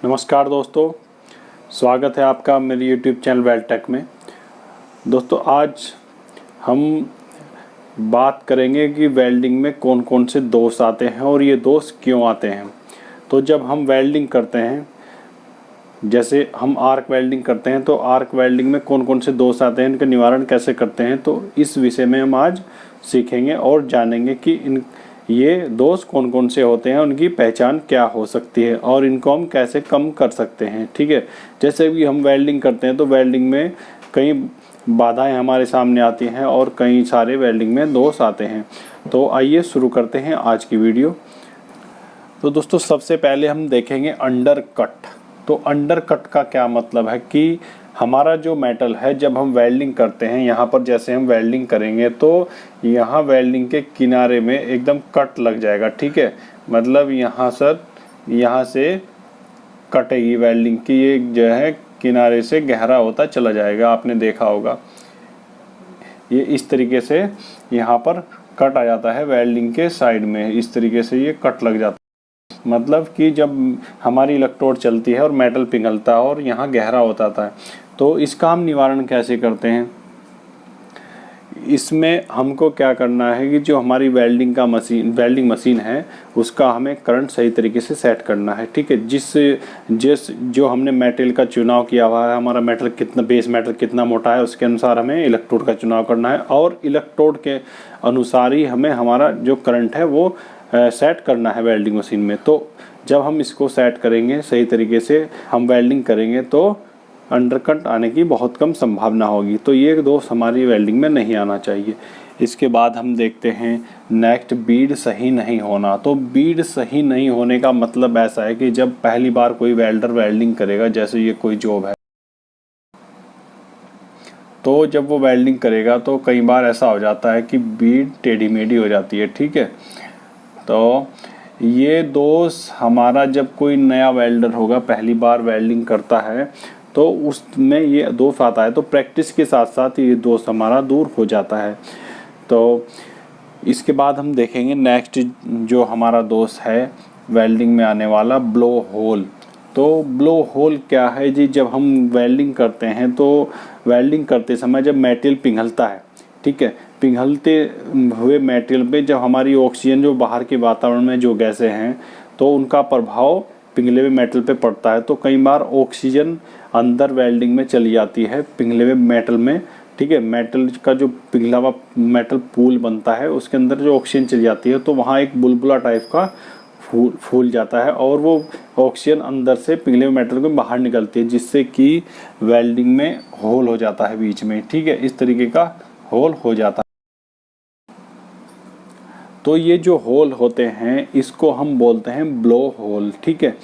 नमस्कार दोस्तों, स्वागत है आपका मेरे यूट्यूब चैनल वेल्टेक में। दोस्तों आज हम बात करेंगे कि वेल्डिंग में कौन कौन से दोष आते हैं और ये दोष क्यों आते हैं। तो जब हम वेल्डिंग करते हैं, जैसे हम आर्क वेल्डिंग करते हैं, तो आर्क वेल्डिंग में कौन कौन से दोष आते हैं, इनका निवारण कैसे करते हैं, तो इस विषय में हम आज सीखेंगे और जानेंगे कि ये दोष कौन कौन से होते हैं, उनकी पहचान क्या हो सकती है और इनको हम कैसे कम कर सकते हैं। ठीक है, जैसे भी हम वेल्डिंग करते हैं तो वेल्डिंग में कई बाधाएं हमारे सामने आती हैं और कई सारे वेल्डिंग में दोष आते हैं। तो आइए शुरू करते हैं आज की वीडियो। तो दोस्तों सबसे पहले हम देखेंगे अंडर कट। तो अंडर कट का क्या मतलब है कि हमारा जो मेटल है, जब हम वेल्डिंग करते हैं, यहाँ पर जैसे हम वेल्डिंग करेंगे तो यहाँ वेल्डिंग के किनारे में एकदम कट लग जाएगा। ठीक है, मतलब यहाँ से कटेगी वेल्डिंग की, ये जो है किनारे से गहरा होता चला जाएगा। आपने देखा होगा ये इस तरीके से यहाँ पर कट आ जाता है वेल्डिंग के साइड में, इस तरीके से ये कट लग जाता है। मतलब कि जब हमारी इलेक्ट्रोड चलती है और मेटल पिघलता है और यहाँ गहरा होता है, तो इसका हम निवारण कैसे करते हैं। इसमें हमको क्या करना है कि जो हमारी वेल्डिंग मशीन है उसका हमें करंट सही तरीके से सेट करना है। ठीक है, जिस जो हमने मेटल का चुनाव किया हुआ है, हमारा मेटल कितना, बेस मेटल कितना मोटा है, उसके अनुसार हमें इलेक्ट्रोड का चुनाव करना है और इलेक्ट्रोड के अनुसार ही हमें हमारा जो करंट है वो सेट करना है वेल्डिंग मशीन में। तो जब हम इसको सेट करेंगे सही तरीके से, हम वेल्डिंग करेंगे तो अंडरकट आने की बहुत कम संभावना होगी। तो ये दोष हमारी वेल्डिंग में नहीं आना चाहिए। इसके बाद हम देखते हैं नेक्स्ट, बीड सही नहीं होना। तो बीड सही नहीं होने का मतलब ऐसा है कि जब पहली बार कोई वेल्डर वेल्डिंग करेगा, जैसे ये कोई जॉब है, तो जब वो वेल्डिंग करेगा तो कई बार ऐसा हो जाता है कि बीड टेढ़ी मेढ़ी हो जाती है। ठीक है, तो ये दोष हमारा, जब कोई नया वेल्डर होगा, पहली बार वेल्डिंग करता है, तो उसमें ये दोष आता है। तो प्रैक्टिस के साथ साथ ये दोष हमारा दूर हो जाता है। तो इसके बाद हम देखेंगे नेक्स्ट जो हमारा दोष है वेल्डिंग में आने वाला, ब्लो होल। तो ब्लो होल क्या है जी, जब हम वेल्डिंग करते हैं तो वेल्डिंग करते समय जब मेटल पिघलता है, ठीक है, पिघलते हुए मेटल पे जब हमारी ऑक्सीजन, जो बाहर के वातावरण में जो गैसें हैं, तो उनका प्रभाव पिघले हुए मेटल पे पड़ता है। तो कई बार ऑक्सीजन अंदर वेल्डिंग में चली जाती है पिघले हुए मेटल में। ठीक है, मेटल का जो पिघला हुआ मेटल पूल बनता है उसके अंदर जो ऑक्सीजन चली जाती है, तो वहाँ एक बुलबुला टाइप का फूल जाता है और वो ऑक्सीजन अंदर से पिघले हुए मेटल में बाहर निकलती है, जिससे कि वेल्डिंग में होल हो जाता है बीच में। ठीक है, इस तरीके का होल हो जाता है। तो ये जो होल होते हैं इसको हम बोलते हैं ब्लो होल। ठीक है,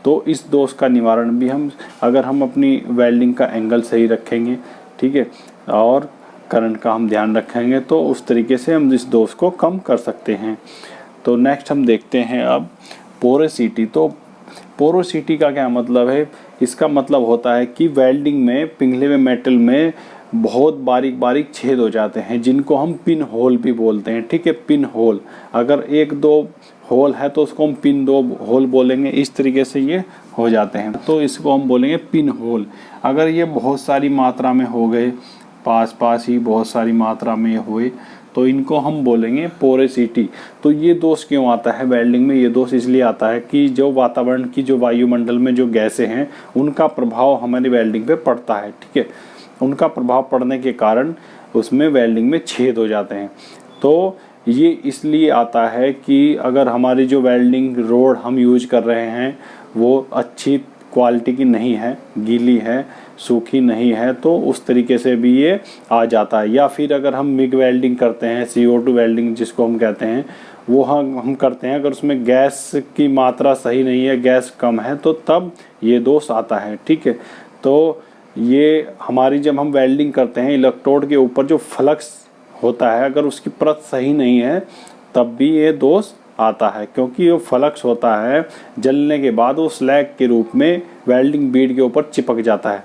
तो इस दोष का निवारण भी हम, अगर हम अपनी वेल्डिंग का एंगल सही रखेंगे, ठीक है, और करंट का हम ध्यान रखेंगे, तो उस तरीके से हम इस दोष को कम कर सकते हैं। तो नेक्स्ट हम देखते हैं अब पोरोसिटी। तो पोरोसिटी का क्या मतलब है। इसका मतलब होता है कि वेल्डिंग में पिघले हुए मेटल में बहुत बारीक बारीक छेद हो जाते हैं, जिनको हम पिन होल भी बोलते हैं। ठीक है, पिन होल, अगर एक दो होल है तो उसको हम पिन दो होल बोलेंगे। इस तरीके से ये हो जाते हैं, तो इसको हम बोलेंगे पिन होल। अगर ये बहुत सारी मात्रा में हो गए, पास पास ही बहुत सारी मात्रा में हुए, तो इनको हम बोलेंगे पोरोसिटी। तो ये दोष क्यों आता है वेल्डिंग में। ये दोष इसलिए आता है कि जो वातावरण की, जो वायुमंडल में जो गैसें हैं, उनका प्रभाव हमारी वेल्डिंग पे पड़ता है। ठीक है, उनका प्रभाव पड़ने के कारण उसमें वेल्डिंग में छेद हो जाते हैं। तो ये इसलिए आता है कि अगर हमारी जो वेल्डिंग रोड हम यूज कर रहे हैं वो अच्छी क्वालिटी की नहीं है, गीली है, सूखी नहीं है, तो उस तरीके से भी ये आ जाता है। या फिर अगर हम मिग वेल्डिंग करते हैं, CO2 वेल्डिंग जिसको हम कहते हैं, वो हम करते हैं, अगर उसमें गैस की मात्रा सही नहीं है, गैस कम है, तो तब ये दोष आता है। ठीक है, तो ये हमारी, जब हम वेल्डिंग करते हैं, इलेक्ट्रोड के ऊपर जो फ्लक्स होता है, अगर उसकी परत सही नहीं है तब भी ये दोष आता है, क्योंकि जो फ्लक्स होता है जलने के बाद वो स्लैग के रूप में वेल्डिंग बीड के ऊपर चिपक जाता है।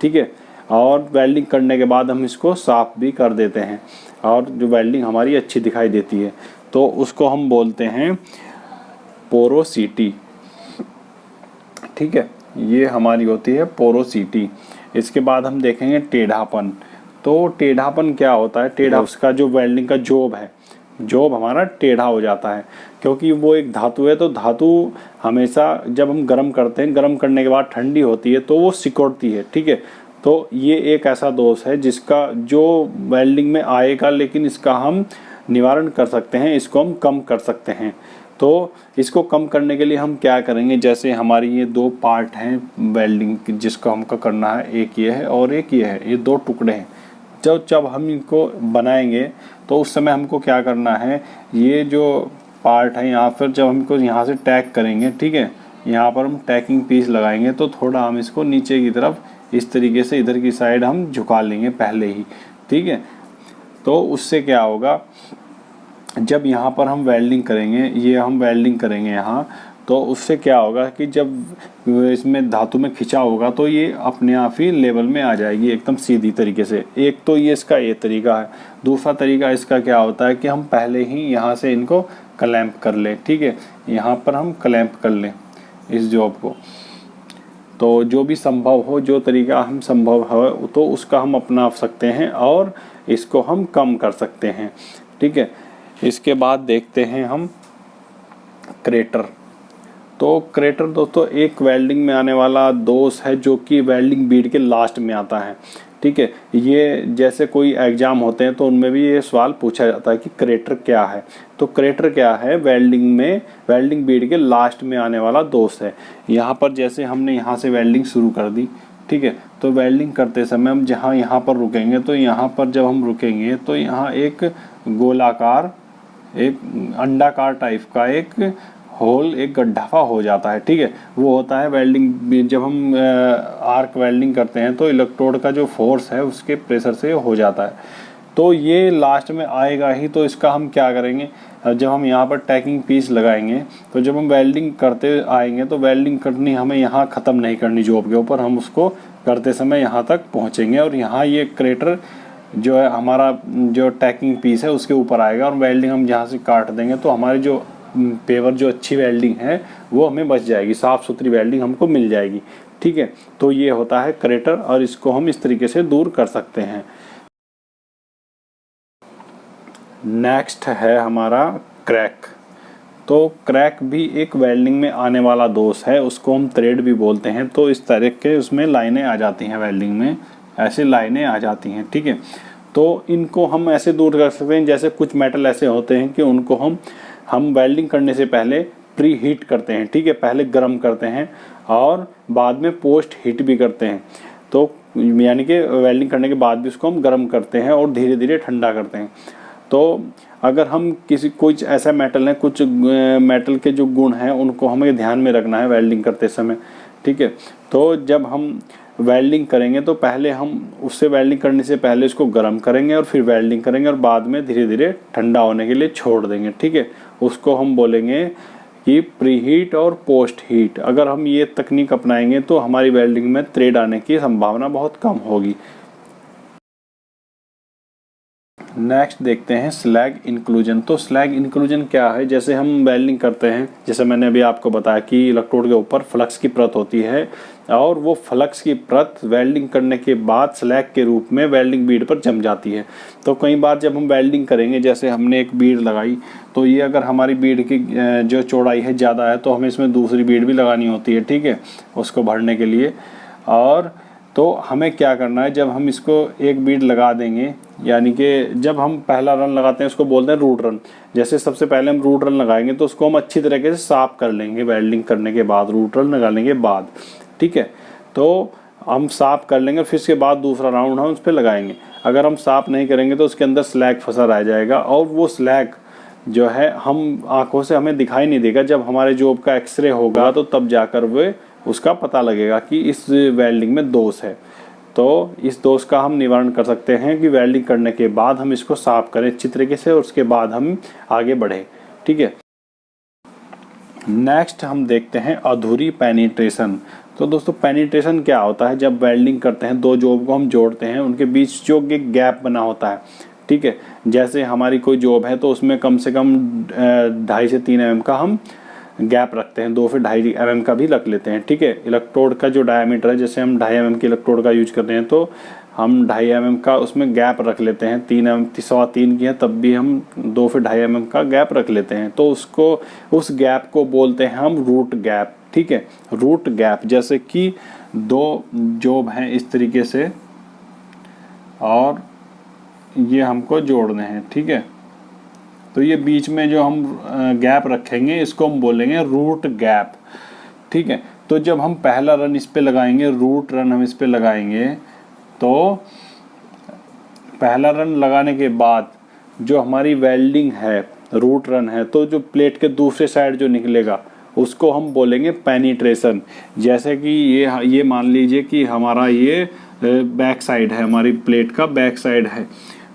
ठीक है, और वेल्डिंग करने के बाद हम इसको साफ भी कर देते हैं और जो वेल्डिंग हमारी अच्छी दिखाई देती है, तो उसको हम बोलते हैं पोरोसिटी। ठीक है, ये हमारी होती है पोरोसिटी। इसके बाद हम देखेंगे टेढ़ापन। तो टेढ़ापन क्या होता है? टेढ़ा उसका जो वेल्डिंग का जॉब है, जॉब हमारा टेढ़ा हो जाता है, क्योंकि वो एक धातु है। तो धातु हमेशा जब हम गर्म करते हैं, गर्म करने के बाद ठंडी होती है तो वो सिकुड़ती है, ठीक है। तो ये एक ऐसा दोष है जिसका जो वेल्डिंग में आएगा, लेकिन इसका हम निवारण कर सकते हैं, इसको हम कम कर सकते हैं। तो इसको कम करने के लिए हम क्या करेंगे, जैसे हमारी ये दो पार्ट हैं वेल्डिंग जिसको हमको करना है, एक ये है और एक ये है, ये दो टुकड़े हैं। जब हम इनको बनाएंगे तो उस समय हमको क्या करना है, ये जो पार्ट है यहाँ पर जब हमको यहाँ से टैग करेंगे, ठीक है, यहाँ पर हम टैगिंग पीस लगाएंगे तो थोड़ा हम इसको नीचे की तरफ इस तरीके से इधर की साइड हम झुका लेंगे पहले ही, ठीक है। तो उससे क्या होगा, जब यहाँ पर हम वेल्डिंग करेंगे, ये हम वेल्डिंग करेंगे यहाँ, तो उससे क्या होगा कि जब इसमें धातु में खिंचा होगा तो ये अपने आप ही लेवल में आ जाएगी एकदम सीधी तरीके से। एक तो ये इसका ये तरीका है। दूसरा तरीका इसका क्या होता है कि हम पहले ही यहाँ से इनको क्लैंप कर लें, ठीक है, यहाँ पर हम क्लैंप कर लें इस जॉब को। तो जो भी संभव हो, जो तरीका हम संभव हो तो उसका हम अपना सकते हैं और इसको हम कम कर सकते हैं, ठीक है। इसके बाद देखते हैं हम क्रेटर। तो क्रेटर दोस्तों एक वेल्डिंग में आने वाला दोष है जो कि वेल्डिंग बीड के लास्ट में आता है, ठीक है। ये जैसे कोई एग्जाम होते हैं तो उनमें भी ये सवाल पूछा जाता है कि क्रेटर क्या है। तो क्रेटर क्या है, वेल्डिंग में वेल्डिंग बीड के लास्ट में आने वाला दोष है। यहाँ पर जैसे हमने यहाँ से वेल्डिंग शुरू कर दी, ठीक है, तो वेल्डिंग करते समय हम जहाँ यहाँ पर रुकेंगे, तो यहाँ पर जब हम रुकेंगे तो यहाँ एक गोलाकार, एक अंडाकार टाइप का एक होल, एक गड्ढा हो जाता है, ठीक है। वो होता है वेल्डिंग, जब हम आर्क वेल्डिंग करते हैं तो इलेक्ट्रोड का जो फोर्स है उसके प्रेशर से हो जाता है। तो ये लास्ट में आएगा ही। तो इसका हम क्या करेंगे, जब हम यहाँ पर टैगिंग पीस लगाएंगे तो जब हम वेल्डिंग करते आएंगे तो वेल्डिंग करनी हमें यहाँ ख़त्म नहीं करनी जॉब के ऊपर, हम उसको करते समय यहाँ तक पहुँचेंगे और यहाँ ये क्रेटर जो है हमारा जो टैगिंग पीस है उसके ऊपर आएगा और वेल्डिंग हम जहाँ से काट देंगे तो हमारी जो पेवर जो अच्छी वेल्डिंग है वो हमें बच जाएगी, साफ़ सुथरी वेल्डिंग हमको मिल जाएगी, ठीक है। तो ये होता है क्रेटर और इसको हम इस तरीके से दूर कर सकते हैं। नेक्स्ट है हमारा क्रैक। तो क्रैक भी एक वेल्डिंग में आने वाला दोष है, उसको हम थ्रेड भी बोलते हैं। तो इस तरह के उसमें लाइनें आ जाती हैं, वेल्डिंग में ऐसे लाइनें आ जाती हैं, ठीक है। तो इनको हम ऐसे दूर कर सकते हैं, जैसे कुछ मेटल ऐसे होते हैं कि उनको हम वेल्डिंग करने से पहले प्री हीट करते हैं, ठीक है, पहले गर्म करते हैं और बाद में पोस्ट हीट भी करते हैं। तो यानी कि वेल्डिंग करने के बाद भी उसको हम गर्म करते हैं और धीरे धीरे ठंडा करते हैं। तो अगर हम कुछ ऐसा मेटल है, कुछ मेटल के जो गुण हैं उनको हमें ध्यान में रखना है वेल्डिंग करते समय, ठीक है। तो जब हम वेल्डिंग करेंगे तो पहले हम उससे वेल्डिंग करने से पहले उसको गर्म करेंगे और फिर वेल्डिंग करेंगे और बाद में धीरे धीरे ठंडा होने के लिए छोड़ देंगे, ठीक है। उसको हम बोलेंगे कि प्री हीट और पोस्ट हीट। अगर हम ये तकनीक अपनाएंगे तो हमारी वेल्डिंग में थ्रेड आने की संभावना बहुत कम होगी। नेक्स्ट देखते हैं स्लैग इंक्लूजन। तो स्लैग इंक्लूजन क्या है, जैसे हम वेल्डिंग करते हैं, जैसे मैंने अभी आपको बताया कि इलेक्ट्रोड के ऊपर फ्लक्स की परत होती है और वो फ्लक्स की परत वेल्डिंग करने के बाद स्लैग के रूप में वेल्डिंग बीड पर जम जाती है। तो कई बार जब हम वेल्डिंग करेंगे, जैसे हमने एक बीड लगाई तो ये अगर हमारी बीड की जो चौड़ाई है ज़्यादा है तो हमें इसमें दूसरी बीड भी लगानी होती है, ठीक है, उसको भरने के लिए। और तो हमें क्या करना है, जब हम इसको एक बीड लगा देंगे, यानी कि जब हम पहला रन लगाते हैं उसको बोलते हैं रूट रन। जैसे सबसे पहले हम रूट रन लगाएंगे तो उसको हम अच्छी तरीके से साफ कर लेंगे वेल्डिंग करने के बाद, रूट रन लगाने के बाद, ठीक है। तो हम साफ कर लेंगे, फिर उसके बाद दूसरा राउंड हम उस पर लगाएंगे। अगर हम साफ नहीं करेंगे तो उसके अंदर स्लैग फंसा रह जाएगा और वो स्लैग जो है हम आँखों से हमें दिखाई नहीं देगा। जब हमारे जॉब का एक्सरे होगा तो तब जाकर वो उसका पता लगेगा कि इस वेल्डिंग में दोष है। तो इस दोष का हम निवारण कर सकते हैं कि वेल्डिंग करने के बाद हम इसको साफ करें अच्छी तरीके से और उसके बाद हम आगे बढ़ें, ठीक है। नेक्स्ट हम देखते हैं अधूरी पेनिट्रेशन। तो दोस्तों पेनिट्रेशन क्या होता है, जब वेल्डिंग करते हैं दो जॉब को हम जोड़ते हैं उनके बीच जो एक गैप बना होता है, ठीक है। जैसे हमारी कोई जॉब है तो उसमें कम से कम 2.5 से 3 mm का हम गैप रखते हैं, 2 से 2.5 mm का भी रख लेते हैं, ठीक है। इलेक्ट्रोड का जो डायमीटर है, जैसे हम 2.5 mm के इलेक्ट्रोड का यूज कर रहे हैं तो हम 2.5 mm का उसमें गैप रख लेते हैं। 3 mm 3.25 की है तब भी हम 2 से 2.5 mm का गैप रख लेते हैं। तो उसको, उस गैप को बोलते हैं हम रूट गैप, ठीक है। रूट गैप, जैसे कि 2 जॉब हैं इस तरीके से और ये हमको जोड़ने हैं, ठीक है। तो ये बीच में जो हम गैप रखेंगे इसको हम बोलेंगे रूट गैप, ठीक है। तो जब हम पहला रन इस पे लगाएंगे, रूट रन हम इस पे लगाएंगे, तो पहला रन लगाने के बाद जो हमारी वेल्डिंग है, रूट रन है, तो जो प्लेट के दूसरे साइड जो निकलेगा उसको हम बोलेंगे पेनिट्रेशन। जैसे कि ये मान लीजिए कि हमारा ये बैक साइड है, हमारी प्लेट का बैक साइड है,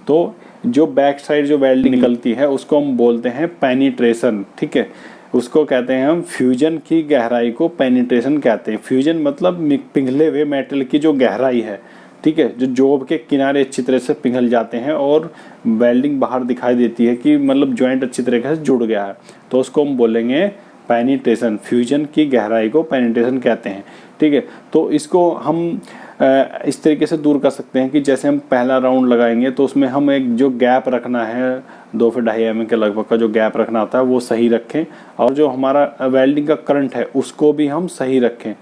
तो जो बैक साइड जो वेल्डिंग निकलती है उसको हम बोलते हैं पेनिट्रेशन, ठीक है। उसको कहते हैं हम फ्यूजन की गहराई को पेनिट्रेशन कहते हैं। फ्यूजन मतलब पिघले हुए मेटल की जो गहराई है, ठीक है, जो जॉब के किनारे अच्छी तरह से पिघल जाते हैं और वेल्डिंग बाहर दिखाई देती है कि मतलब जॉइंट अच्छी तरीके से जुड़ गया है, तो उसको हम बोलेंगे पेनिट्रेशन। फ्यूजन की गहराई को पेनिट्रेशन कहते हैं, ठीक है। तो इसको हम इस तरीके से दूर कर सकते हैं कि जैसे हम पहला राउंड लगाएंगे तो उसमें हम एक जो गैप रखना है 2 से 2.5 mm के लगभग का जो गैप रखना होता है वो सही रखें, और जो हमारा वेल्डिंग का करंट है उसको भी हम सही रखें।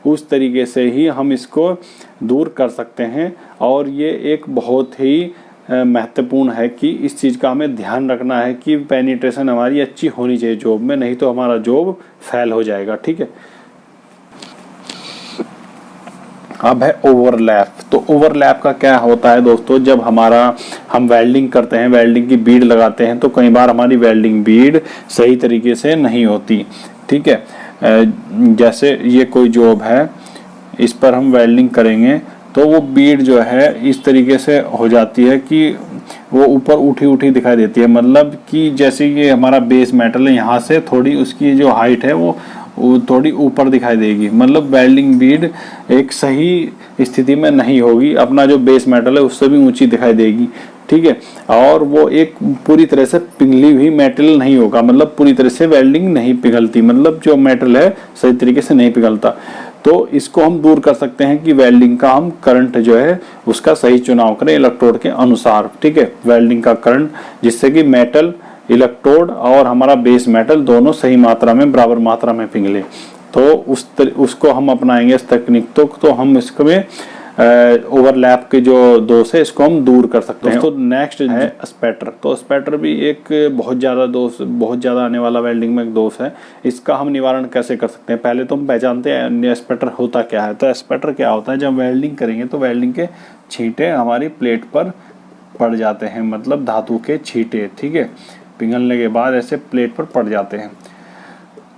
उस तरीके से ही हम इसको दूर कर सकते हैं। और ये एक बहुत ही महत्वपूर्ण है कि इस चीज़ का हमें ध्यान रखना है कि पेनिट्रेशन हमारी अच्छी होनी चाहिए जॉब में, नहीं तो हमारा जॉब फेल हो जाएगा, ठीक है। अब है ओवरलैप। तो ओवरलैप का क्या होता है दोस्तों, जब हम वेल्डिंग करते हैं, वेल्डिंग की बीड लगाते हैं, तो कई बार हमारी वेल्डिंग बीड सही तरीके से नहीं होती, ठीक है। जैसे ये कोई जॉब है, इस पर हम वेल्डिंग करेंगे तो वो बीड जो है इस तरीके से हो जाती है कि वो ऊपर उठी उठी दिखाई देती है। मतलब कि जैसे ये हमारा बेस मेटल है, यहाँ से थोड़ी उसकी जो हाइट है वो थोड़ी ऊपर दिखाई देगी, मतलब वेल्डिंग बीड एक सही स्थिति में नहीं होगी, अपना जो बेस मेटल है उससे भी ऊंची दिखाई देगी, ठीक है। और वो एक पूरी तरह से पिघली हुई मेटल नहीं होगा, मतलब पूरी तरह से वेल्डिंग नहीं पिघलती, मतलब जो मेटल है सही तरीके से नहीं पिघलता। तो इसको हम दूर कर सकते हैं कि वेल्डिंग का हम करंट जो है उसका सही चुनाव करें इलेक्ट्रोड के अनुसार, ठीक है। वेल्डिंग का करंट, जिससे कि मेटल, इलेक्ट्रोड और हमारा बेस मेटल दोनों सही मात्रा में, बराबर मात्रा में पिघले, तो उसको हम अपनाएंगे इस तकनीक। तो हम इसमें ओवरलैप के जो दोष है इसको हम दूर कर सकते हैं। तो नेक्स्ट है स्पैटर। तो स्पैटर भी एक बहुत ज़्यादा आने वाला वेल्डिंग में एक दोष है। इसका हम निवारण कैसे कर सकते हैं, पहले तो हम पहचानते हैं स्पैटर होता क्या है। तो स्पैटर क्या होता है, जब वेल्डिंग करेंगे तो वेल्डिंग के छींटे हमारी प्लेट पर पड़ जाते हैं, मतलब धातु के छींटे, ठीक है, पिघलने के बाद ऐसे प्लेट पर पड़ जाते हैं।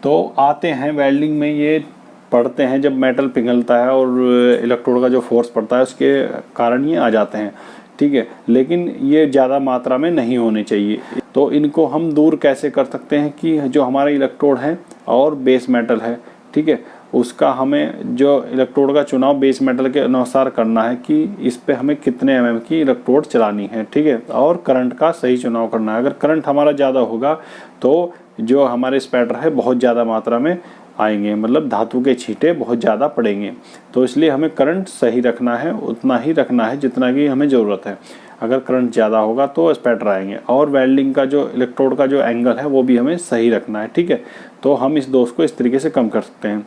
तो आते हैं वेल्डिंग में, ये पड़ते हैं जब मेटल पिघलता है और इलेक्ट्रोड का जो फोर्स पड़ता है उसके कारण ये आ जाते हैं, ठीक है। लेकिन ये ज़्यादा मात्रा में नहीं होने चाहिए। तो इनको हम दूर कैसे कर सकते हैं कि जो हमारा इलेक्ट्रोड है और बेस मेटल है, ठीक है, उसका हमें जो इलेक्ट्रोड का चुनाव बेस मेटल के अनुसार करना है कि इस पे हमें कितने mm की इलेक्ट्रोड चलानी है, ठीक है। और करंट का सही चुनाव करना है। अगर करंट हमारा ज़्यादा होगा तो जो हमारे स्पैटर है बहुत ज़्यादा मात्रा में आएंगे, मतलब धातु के छींटे बहुत ज़्यादा पड़ेंगे। तो इसलिए हमें करंट सही रखना है, उतना ही रखना है जितना कि हमें ज़रूरत है। अगर करंट ज़्यादा होगा तो स्पैटर आएंगे। और वेल्डिंग का जो इलेक्ट्रोड का जो एंगल है वो भी हमें सही रखना है, ठीक है। तो हम इस दोष को इस तरीके से कम कर सकते हैं।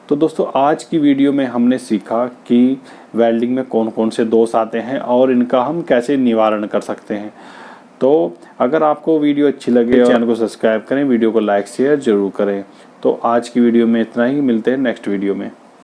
तो दोस्तों आज की वीडियो में हमने सीखा कि वेल्डिंग में कौन कौन से दोष आते हैं और इनका हम कैसे निवारण कर सकते हैं। तो अगर आपको वीडियो अच्छी लगे, चैनल को सब्सक्राइब करें, वीडियो को लाइक शेयर जरूर करें। तो आज की वीडियो में इतना ही, मिलते हैं नेक्स्ट वीडियो में।